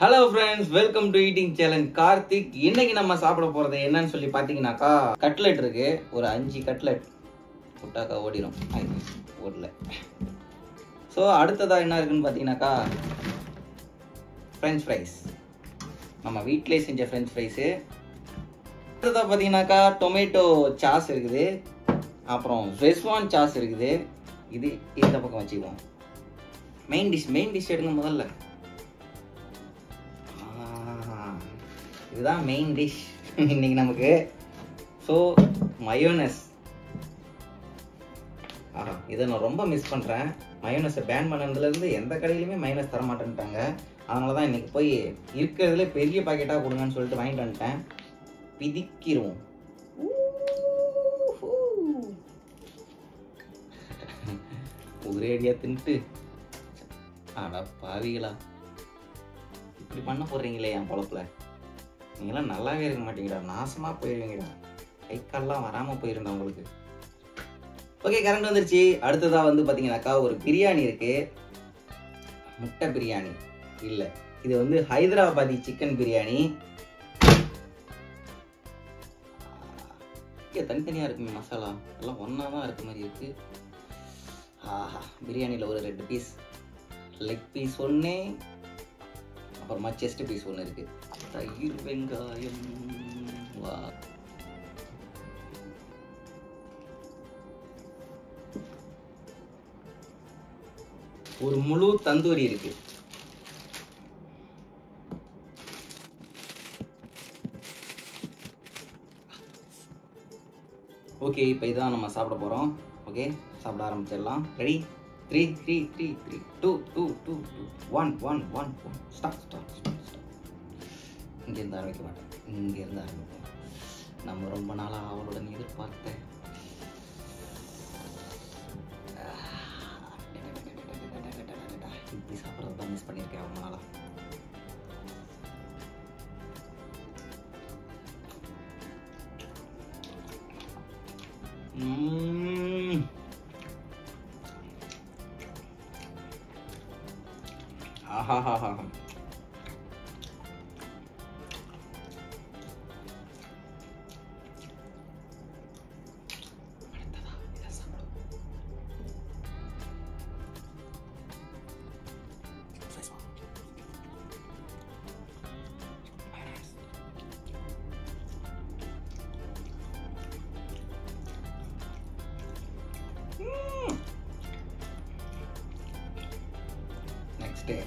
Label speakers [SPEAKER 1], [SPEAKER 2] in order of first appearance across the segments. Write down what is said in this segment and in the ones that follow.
[SPEAKER 1] Hello friends, welcome to eating challenge. Karthik. இன்னைக்கு நம்ம சாப்பிட போறது என்னன்னு சொல்லி பார்த்தீங்கன்னாக்கா, கட்லெட் இருக்கு. ஒரு 5 கட்லெட் விட்டாக்கா ஓடிடும், ஓடல. ஸோ அடுத்ததாக என்ன இருக்குன்னு பார்த்தீங்கன்னாக்கா, ஃப்ரெஞ்ச் ஃப்ரைஸ். நம்ம வீட்டிலே செஞ்ச ஃப்ரெஞ்ச் ஃப்ரைஸு. அடுத்ததாக பார்த்தீங்கன்னாக்கா டொமேட்டோ சாஸ் இருக்குது, அப்புறம் ரெஸ்வான் சாஸ் இருக்குது. இது இந்த பக்கம் வச்சுக்குவோம். மெயின் டிஷ் எடுங்க முதல்ல. இதுதான் மெயின் டிஷ் இன்னைக்கு நமக்கு. So mayonnaise. இதை நான் ரொம்ப மிஸ் பண்ணுறேன். மயோனஸை பேன் பண்ணதுலேருந்து எந்த கடையிலுமே மயோனஸ் தர மாட்டேன்ட்டாங்க. அதனால தான் இன்னைக்கு போய் இருக்கிறதுல பெரிய பாக்கெட்டாக கொடுங்கன்னு சொல்லிட்டு வாங்கிட்டு வந்துட்டேன். பிதிக்கிருவோம். ஒரே அடியா தின்ட்டு அடா பாவிகளா, இப்படி பண்ண போடுறீங்களே என் பொழப்புல. நீங்களாம் நல்லாவே இருக்க மாட்டீங்கடா, நாசமா போயிருவீங்கடா. கை கால்லாம் வராமல் போயிருந்தா உங்களுக்கு. ஓகே, கரண்ட் வந்துருச்சு. அடுத்ததா வந்து பார்த்தீங்கன்னாக்கா ஒரு பிரியாணி இருக்கு. முட்டை பிரியாணி இல்லை, இது வந்து ஹைதராபாதி சிக்கன் பிரியாணி. தனித்தனியாக இருக்குங்க மசாலா, எல்லாம் ஒன்றா தான் இருக்க மாதிரி இருக்கு. ஆஹா, பிரியாணியில் ஒரு 2 பீஸ், லெக் பீஸ் ஒன்று, அப்புறமா செஸ்ட் பீஸ் ஒன்று இருக்கு. தயிர் வெங்காயம். வா, ஒரு முழு தந்தூரி இருக்கு. ஓகே, இப்போ இதான் நம்ம சாப்பிட போறோம். ஓகே, சாப்பிட ஆரம்பிச்சிடலாம். ரெடி? 3 3 3 3 2 2 2 1 1 1 ஸ்டார்ட். இங்கேருந்து ஆரம்பிக்க மாட்டேன், இங்கேருந்து ஆரம்பிப்போம். நம்ம ரொம்ப நாளாக அவளுடன் எதிர்பார்த்த இப்படி சாப்பிட்றது தான் மிஸ் பண்ணியிருக்கேன் ரொம்ப நாளாக. ஆஹா, நெக்ஸ்ட் டே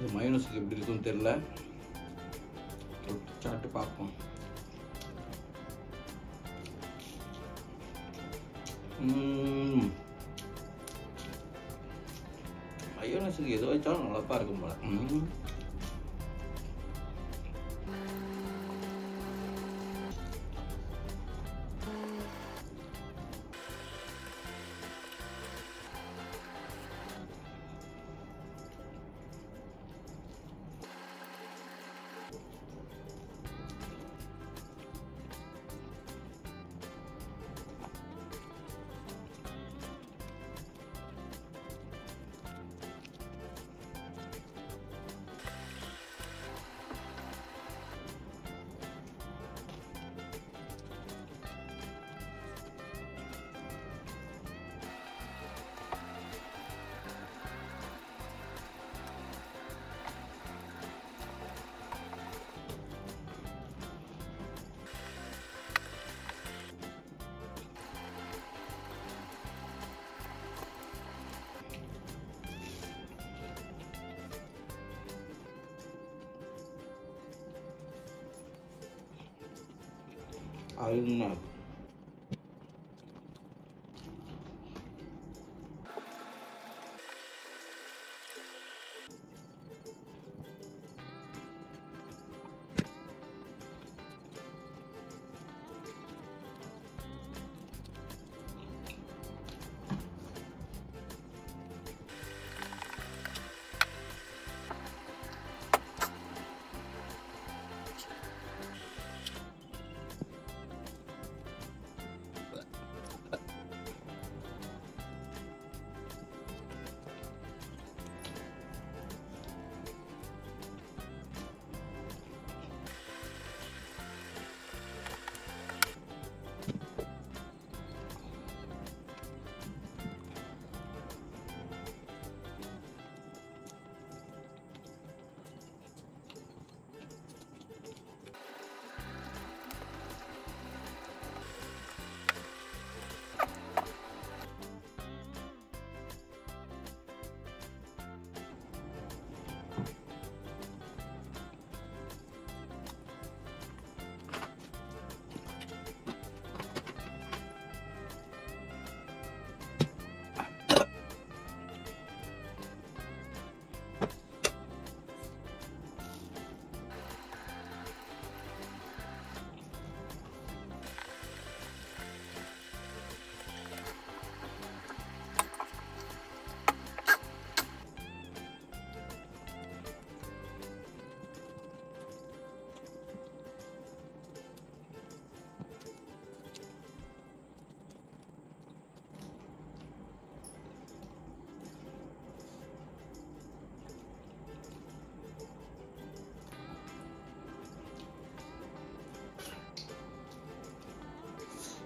[SPEAKER 1] இது மயோனஸுக்கு எப்படி இருக்குன்னு தெரியல, சாப்பிட்டு பார்ப்போம். மயோனஸுக்கு எது வச்சாலும் நல்லாப்பா இருக்கும் போல. அருமையா இருக்கு.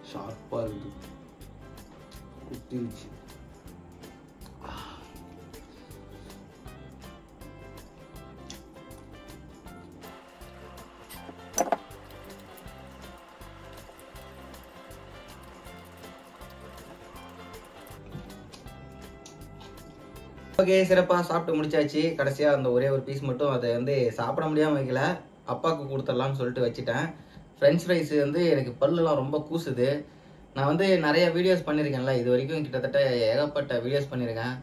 [SPEAKER 1] ஷார்ப்பா இருக்கு, குத்திருச்சு. ஓகே, சிறப்பாக சாப்பிட்டு முடிச்சாச்சு. கடைசியாக அந்த ஒரே ஒரு பீஸ் மட்டும் அதை வந்து சாப்பிட முடியாமல் வைக்கல, அப்பாவுக்கு கொடுத்துடலாம்னு சொல்லிட்டு வச்சுட்டேன். ஃப்ரெஞ்ச் ஃப்ரைஸ் வந்து எனக்கு பல்லுலாம் ரொம்ப கூசுது. நான் வந்து நிறைய வீடியோஸ் பண்ணியிருக்கேன்ல, இது வரைக்கும் கிட்டத்தட்ட ஏகப்பட்ட வீடியோஸ் பண்ணியிருக்கேன்.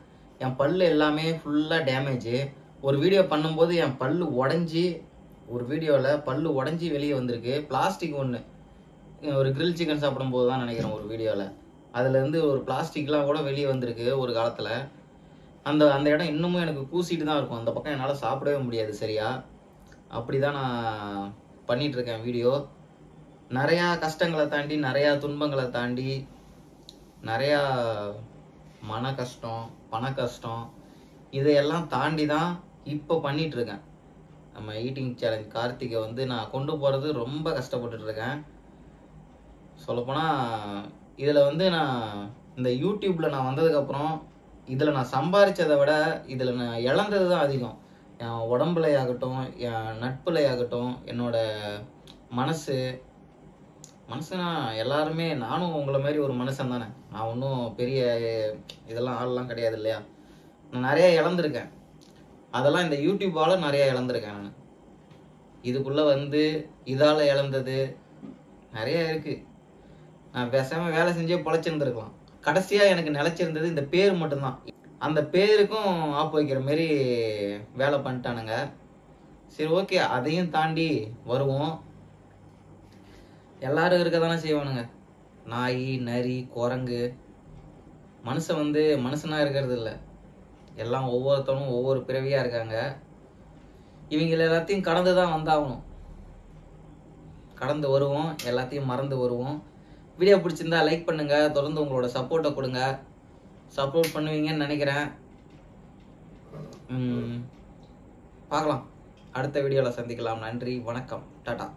[SPEAKER 1] என் பல்லு எல்லாமே ஃபுல்லாக டேமேஜு. ஒரு வீடியோ பண்ணும்போது என் பல்லு உடஞ்சி, ஒரு வீடியோவில் பல்லு உடஞ்சி வெளியே வந்திருக்கு. பிளாஸ்டிக் ஒன்று, ஒரு கிரில் சிக்கன் சாப்பிடும்போது தான் நினைக்கிறேன் ஒரு வீடியோவில், அதுலேருந்து ஒரு பிளாஸ்டிக்லாம் கூட வெளியே வந்திருக்கு ஒரு காலத்தில். அந்த அந்த இடம் இன்னமும் எனக்கு கூசிட்டு தான் இருக்கும். அந்த பக்கம் என்னால் சாப்பிடவே முடியாது சரியா. அப்படி தான் நான் பண்ணிகிட்ருக்கேன் வீடியோ. நிறையா கஷ்டங்களை தாண்டி, நிறையா துன்பங்களை தாண்டி, நிறையா மன கஷ்டம், பண கஷ்டம், இதையெல்லாம் தாண்டி தான் இப்போ பண்ணிகிட்ருக்கேன். நம்ம ஈட்டிங் சேலஞ்ச் கார்த்திகை வந்து நான் கொண்டு போகிறது ரொம்ப கஷ்டப்பட்டுட்ருக்கேன். சொல்லப்போனால் இதில் வந்து நான் இந்த யூடியூப்பில் நான் வந்ததுக்கப்புறம் இதில் நான் சம்பாதிச்சதை விட இதில் நான் இழந்தது தான் அதிகம். என் உடம்புலையாகட்டும், என் நட்புலையாகட்டும், என்னோட மனசுனா எல்லாருமே, நானும் உங்களை மாதிரி ஒரு மனுஷன் தானே. நான் ஒன்றும் பெரிய இதெல்லாம் ஆள்லாம் கிடையாது இல்லையா. நான் நிறைய இழந்திருக்கேன். அதெல்லாம் இந்த யூடியூப்பால் நிறையா இழந்திருக்கேன் நான். இதுக்குள்ளே வந்து இதால் இழந்தது நிறையா இருக்குது. நான் பேசாமல் வேலை செஞ்சே பொழைச்சிருந்துருக்கலாம். கடைசியாக எனக்கு நிலச்சிருந்தது இந்த பேர் மட்டும்தான். அந்த பேருக்கும் ஆப்பு வைக்கிற மாரி வேலை பண்ணிட்டானுங்க. சரி, ஓகே, அதையும் தாண்டி வருவோம். எல்லாரும் இருக்க தானே செய்வானுங்க. நாய், நரி, குரங்கு. மனுஷன் வந்து மனுஷனாக இருக்கிறது இல்லை. எல்லாம் ஒவ்வொருத்தனும் ஒவ்வொரு பிறவியாக இருக்காங்க. இவங்க எல்லாத்தையும் கடந்து தான் வந்தாகணும். கடந்து வருவோம், எல்லாத்தையும் மறந்து வருவோம். வீடியோ பிடிச்சிருந்தா லைக் பண்ணுங்க, தொடர்ந்து உங்களோட சப்போர்ட்டை கொடுங்க. சப்போர்ட் பண்ணுவீங்கன்னு நினைக்கிறேன். பார்க்கலாம், அடுத்த வீடியோவில் சந்திக்கலாம். நன்றி, வணக்கம், டாடா.